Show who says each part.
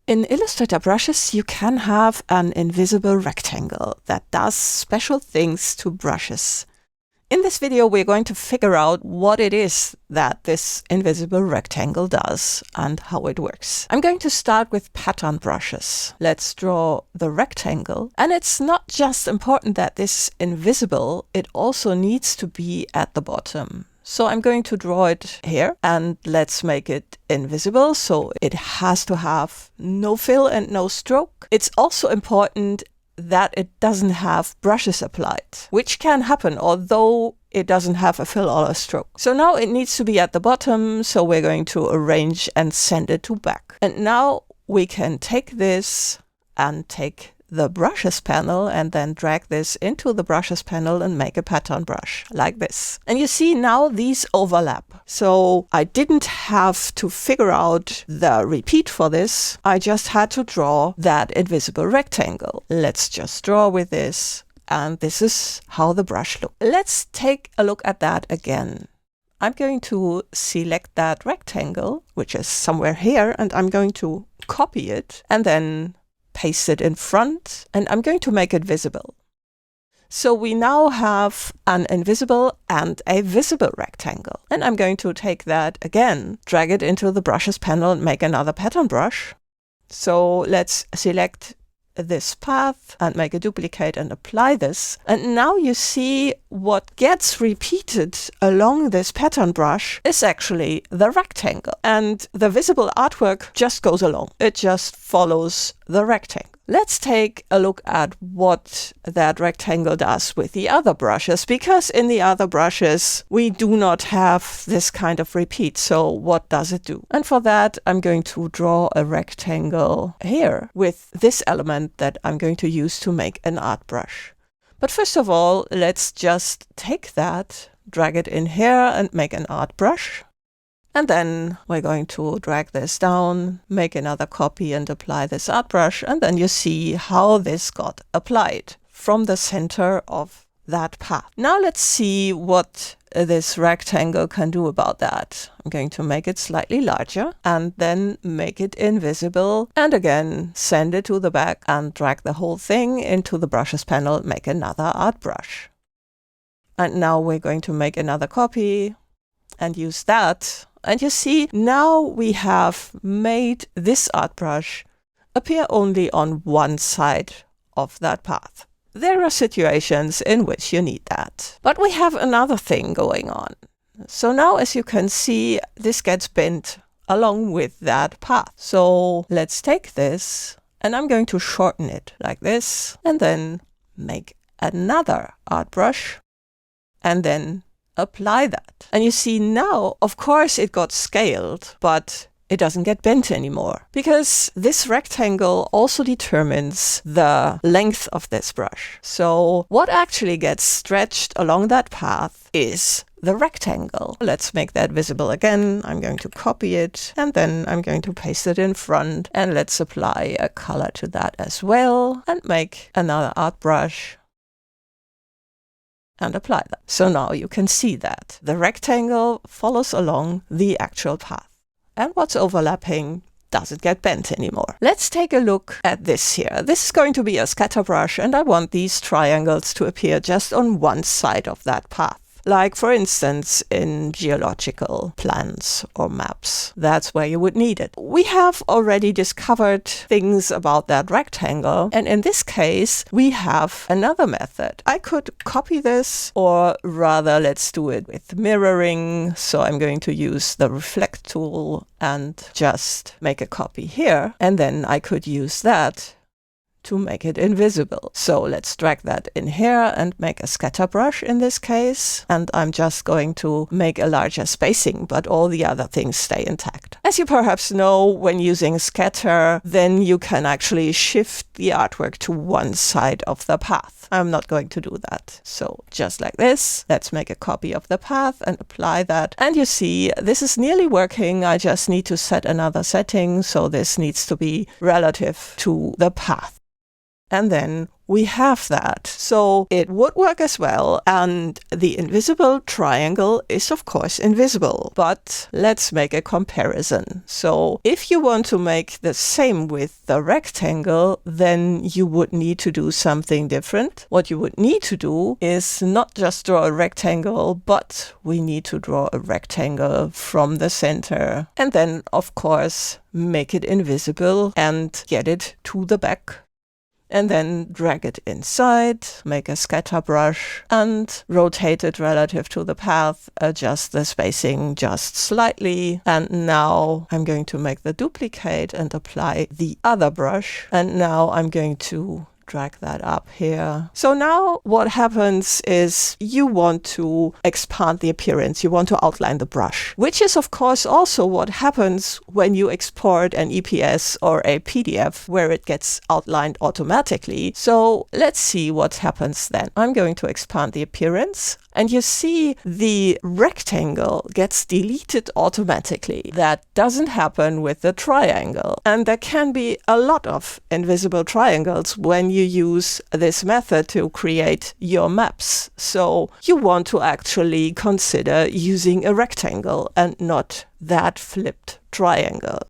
Speaker 1: In Illustrator brushes, you can have an invisible rectangle that does special things to brushes. In this video, we're going to figure out what it is that this invisible rectangle does and how it works. I'm going to start with pattern brushes. Let's draw the rectangle. And it's not just important that this is invisible, it also needs to be at the bottom. So I'm going to draw it here and let's make it invisible. So it has to have no fill and no stroke. It's also important that it doesn't have brushes applied, which can happen although it doesn't have a fill or a stroke. So now it needs to be at the bottom. So we're going to arrange and send it to back. And now we can take this and take the brushes panel and then drag this into the brushes panel and make a pattern brush like this. And you see now these overlap. So I didn't have to figure out the repeat for this. I just had to draw that invisible rectangle. Let's just draw with this. And this is how the brush looks. Let's take a look at that again. I'm going to select that rectangle, which is somewhere here, and I'm going to copy it and then paste it in front, and I'm going to make it visible. So we now have an invisible and a visible rectangle. And I'm going to take that again, drag it into the brushes panel and make another pattern brush. So let's select this path and make a duplicate and apply this. And now you see what gets repeated along this pattern brush is actually the rectangle. And the visible artwork just goes along. It just follows the rectangle. Let's take a look at what that rectangle does with the other brushes, because in the other brushes, we do not have this kind of repeat. So what does it do? And for that, I'm going to draw a rectangle here with this element that I'm going to use to make an art brush. But first of all, let's just take that, drag it in here and make an art brush. And then we're going to drag this down, make another copy and apply this art brush. And then you see how this got applied from the center of that path. Now let's see what this rectangle can do about that. I'm going to make it slightly larger and then make it invisible. And again, send it to the back and drag the whole thing into the brushes panel, make another art brush. And now we're going to make another copy and use that. And you see, now we have made this art brush appear only on one side of that path. There are situations in which you need that. But we have another thing going on. So now, as you can see, this gets bent along with that path. So let's take this and I'm going to shorten it like this and then make another art brush and then apply that. And you see now, of course, it got scaled, but it doesn't get bent anymore because this rectangle also determines the length of this brush. So what actually gets stretched along that path is the rectangle. Let's make that visible again. I'm going to copy it and then I'm going to paste it in front and let's apply a color to that as well and make another art brush and apply that. So now you can see that the rectangle follows along the actual path. And what's overlapping doesn't get bent anymore. Let's take a look at this here. This is going to be a scatter brush and I want these triangles to appear just on one side of that path. Like, for instance, in geological plans or maps. That's where you would need it. We have already discovered things about that rectangle. And in this case, we have another method. I could copy this, or rather, let's do it with mirroring. So I'm going to use the reflect tool and just make a copy here. And then I could use that to make it invisible. So let's drag that in here and make a scatter brush in this case. And I'm just going to make a larger spacing, but all the other things stay intact. As you perhaps know, when using scatter, then you can actually shift the artwork to one side of the path. I'm not going to do that. So just like this, let's make a copy of the path and apply that. And you see, this is nearly working. I just need to set another setting. So this needs to be relative to the path. And then we have that. So it would work as well. And the invisible triangle is of course invisible. But let's make a comparison. So if you want to make the same with the rectangle, then you would need to do something different. What you would need to do is not just draw a rectangle, but we need to draw a rectangle from the center. And then, of course, make it invisible and get it to the back. And then drag it inside, make a scatter brush, and rotate it relative to the path, adjust the spacing just slightly. And now I'm going to make the duplicate and apply the other brush. And now I'm going to drag that up here. So now what happens is you want to expand the appearance. You want to outline the brush, which is of course also what happens when you export an EPS or a PDF where it gets outlined automatically. So let's see what happens then. I'm going to expand the appearance. And you see the rectangle gets deleted automatically. That doesn't happen with the triangle. And there can be a lot of invisible triangles when you use this method to create your maps. So you want to actually consider using a rectangle and not that flipped triangle.